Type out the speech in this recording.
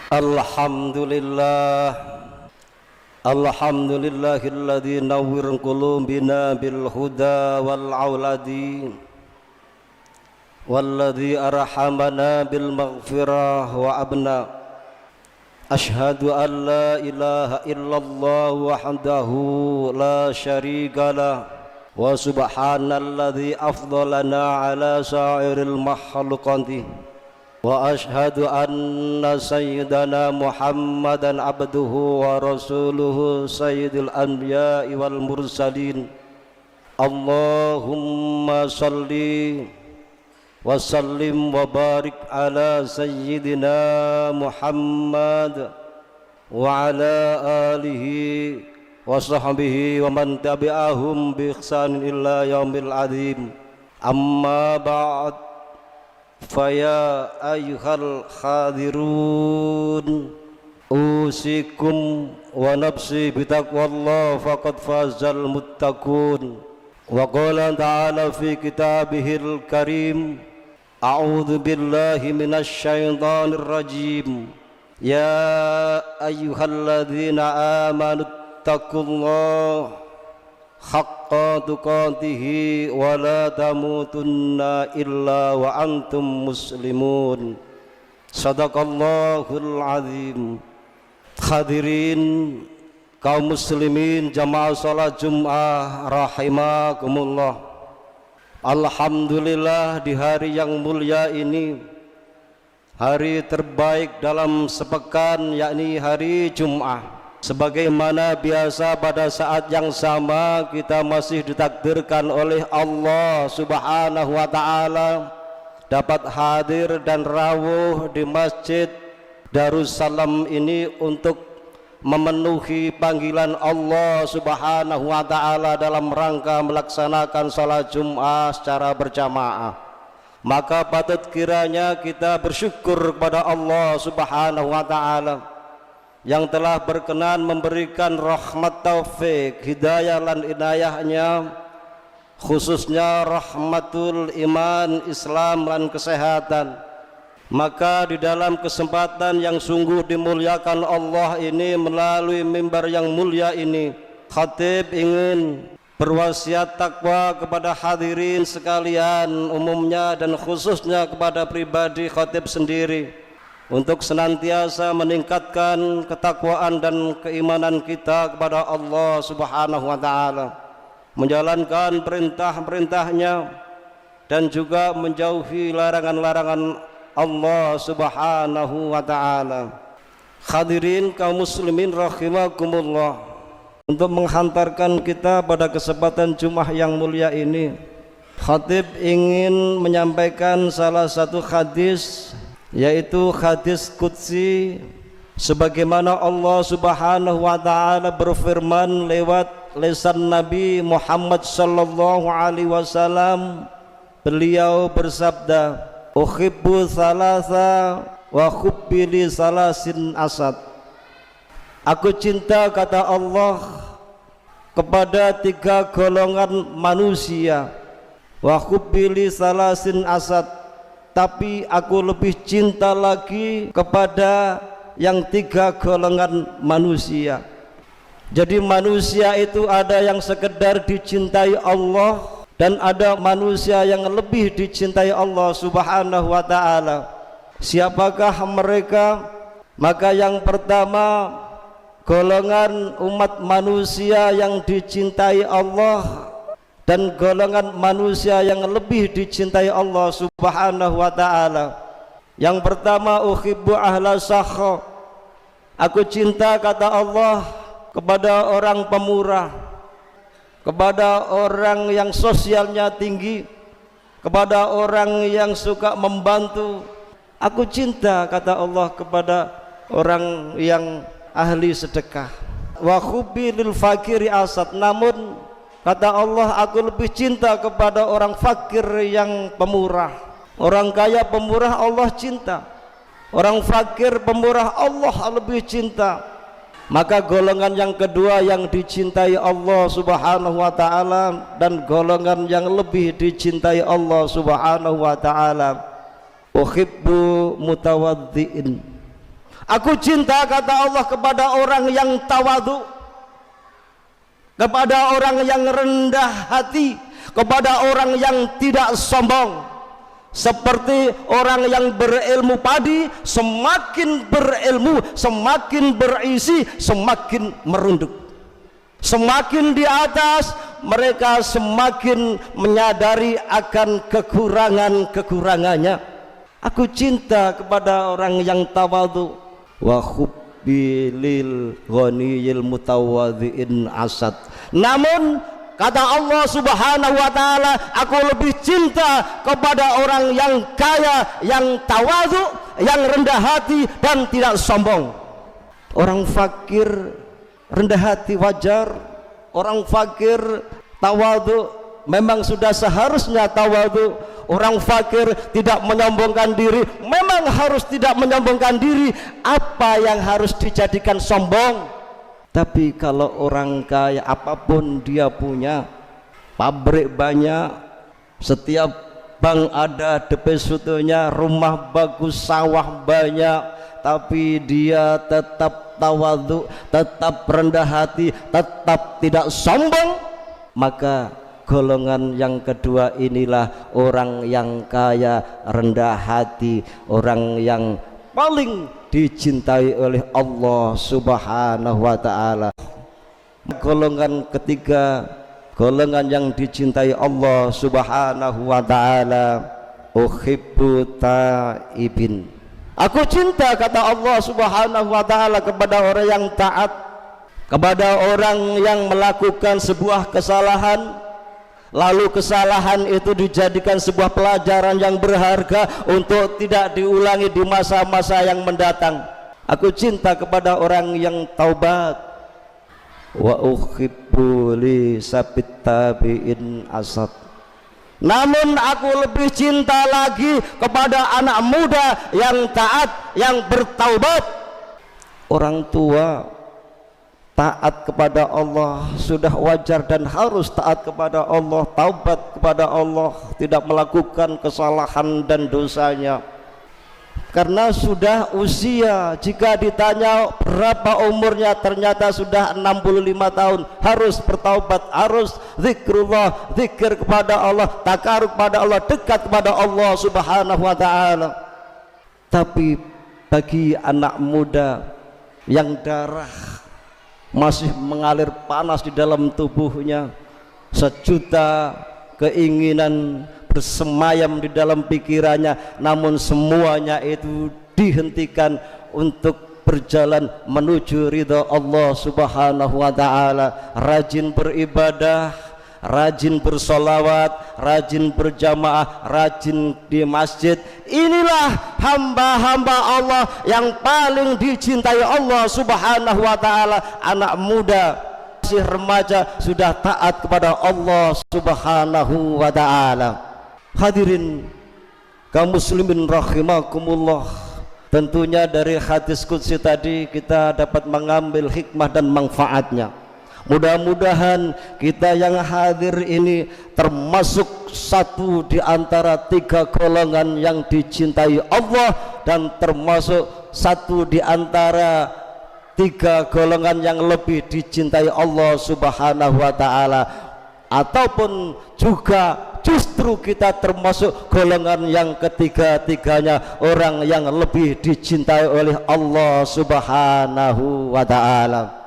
Alhamdulillah, alhamdulillahilladzi nawwir qulubina bil huda wal auladi walladzi arhamana bil maghfirah wa abna. Ashhadu an la ilaha illallah wahdahu la syarikalah wa subhanalladzi afdhalana ala sa'iril makhluqati wa ashhadu anna sayyidana Muhammadan abduhu wa rasuluhu sayyidil anbiya'i wal mursalin. Allahumma salli wa sallim wa barik ala sayyidina Muhammad wa ala alihi wa sahbihi wa man tabi'ahum bi ihsanin illa yaumil adzim. Amma ba'd, faya ayyuhal khadirun usikum wa nafsi bitaqwallah faqad fazal muttaqun. Wa qala ta'ala fi kitabihil karim, a'udzu billahi minasy syaithanir rajim, ya ayyuhalladzina amanu taqullaha haqqa tuqatih wa la tamutunna illa wa antum muslimun. Sadaqallahul azim. Hadirin kaum muslimin jamaah salat Jumat rahimakumullah. Alhamdulillah, di hari yang mulia ini, hari terbaik dalam sepekan, yakni hari Jumat. Sebagaimana biasa pada saat yang sama kita masih ditakdirkan oleh Allah Subhanahu wa ta'ala dapat hadir dan rawuh di Masjid Darussalam ini untuk memenuhi panggilan Allah Subhanahu wa ta'ala dalam rangka melaksanakan salat Jumat secara berjamaah. Maka patut kiranya kita bersyukur kepada Allah Subhanahu wa ta'ala yang telah berkenan memberikan rahmat taufik, hidayah dan inayahnya, khususnya rahmatul iman, Islam dan kesehatan. Maka di dalam kesempatan yang sungguh dimuliakan Allah ini, melalui mimbar yang mulia ini, khatib ingin berwasiat takwa kepada hadirin sekalian umumnya dan khususnya kepada pribadi khatib sendiri, untuk senantiasa meningkatkan ketakwaan dan keimanan kita kepada Allah Subhanahu wa ta'ala, menjalankan perintah-perintahnya dan juga menjauhi larangan-larangan Allah Subhanahu wa ta'ala. Hadirin kaum muslimin rahimakumullah, untuk menghantarkan kita pada kesempatan Jumat yang mulia ini, khatib ingin menyampaikan salah satu hadis, yaitu hadis qudsi, sebagaimana Allah Subhanahu wa ta'ala berfirman lewat lisan Nabi Muhammad sallallahu alaihi wasallam. Beliau bersabda, uhibbu salasa wa hubbili salasin asad. Aku cinta, kata Allah, kepada 3 golongan manusia. Wa hubbili salasin asad, tapi aku lebih cinta lagi kepada yang 3 golongan manusia. Jadi manusia itu ada yang sekedar dicintai Allah, dan ada manusia yang lebih dicintai Allah Subhanahu wa ta'ala. Siapakah mereka? Maka yang pertama, golongan umat manusia yang dicintai Allah dan golongan manusia yang lebih dicintai Allah Subhanahu wa ta'ala. Yang pertama, uhibbu ahla sakha. Aku cinta, kata Allah, kepada orang pemurah, kepada orang yang sosialnya tinggi, kepada orang yang suka membantu. Aku cinta, kata Allah, kepada orang yang ahli sedekah. Wa hubbi lil fakiri asad. Namun kata Allah, aku lebih cinta kepada orang fakir yang pemurah. Orang kaya pemurah Allah cinta, orang fakir pemurah Allah lebih cinta. Maka golongan yang kedua yang dicintai Allah Subhanahu wa ta'ala dan golongan yang lebih dicintai Allah Subhanahu wa ta'ala, uhibbu mutawaddi'in. Aku cinta, kata Allah, kepada orang yang tawadhu, kepada orang yang rendah hati, kepada orang yang tidak sombong. Seperti orang yang berilmu padi, semakin berilmu, semakin berisi, semakin merunduk. Semakin di atas, mereka semakin menyadari akan kekurangan-kekurangannya. Aku cinta kepada orang yang tawadhu. Wa hubbi lil ghaniyil mutawadhi'in asad. Namun kata Allah Subhanahu wa taala, aku lebih cinta kepada orang yang kaya, yang tawadhu, yang rendah hati dan tidak sombong. Orang fakir rendah hati wajar, orang fakir tawadhu memang sudah seharusnya tawadhu. Orang fakir tidak menyombongkan diri, memang harus tidak menyombongkan diri. Apa yang harus dijadikan sombong? Tapi kalau orang kaya, apapun dia punya, pabrik banyak, setiap bank ada depositonya, rumah bagus, sawah banyak, tapi dia tetap tawadhu, tetap rendah hati, tetap tidak sombong, maka golongan yang kedua inilah orang yang kaya, rendah hati, orang yang paling dicintai oleh Allah Subhanahu wa taala. Golongan ketiga, golongan yang dicintai Allah Subhanahu wa taala, uhibbu taibin. Aku cinta, kata Allah Subhanahu wa taala, kepada orang yang taat, kepada orang yang melakukan sebuah kesalahan, lalu kesalahan itu dijadikan sebuah pelajaran yang berharga untuk tidak diulangi di masa-masa yang mendatang. Aku cinta kepada orang yang taubat. Wa uhibbu li sabit tabi'in asad. Namun aku lebih cinta lagi kepada anak muda yang taat, yang bertaubat. Orang tua taat kepada Allah sudah wajar dan harus taat kepada Allah, taubat kepada Allah, tidak melakukan kesalahan dan dosanya. Karena sudah usia, jika ditanya berapa umurnya, ternyata sudah 65 tahun, harus bertaubat, harus zikrullah, zikir kepada Allah, takarub kepada Allah, dekat kepada Allah Subhanahu wa taala. Tapi bagi anak muda yang darah masih mengalir panas di dalam tubuhnya, sejuta keinginan bersemayam di dalam pikirannya, namun semuanya itu dihentikan untuk berjalan menuju ridha Allah Subhanahu wa taala. Rajin beribadah, rajin bersolawat, rajin berjamaah, rajin di masjid. Inilah hamba-hamba Allah yang paling dicintai Allah Subhanahu wa taala. Anak muda, masih remaja, sudah taat kepada Allah Subhanahu wa taala. Hadirin kaum muslimin rahimakumullah, tentunya dari hadis qudsi tadi kita dapat mengambil hikmah dan manfaatnya. Mudah-mudahan kita yang hadir ini termasuk satu di antara tiga golongan yang dicintai Allah, dan termasuk satu di antara tiga golongan yang lebih dicintai Allah Subhanahu wa taala, ataupun juga justru kita termasuk golongan yang ketiga-tiganya, orang yang lebih dicintai oleh Allah Subhanahu wa taala.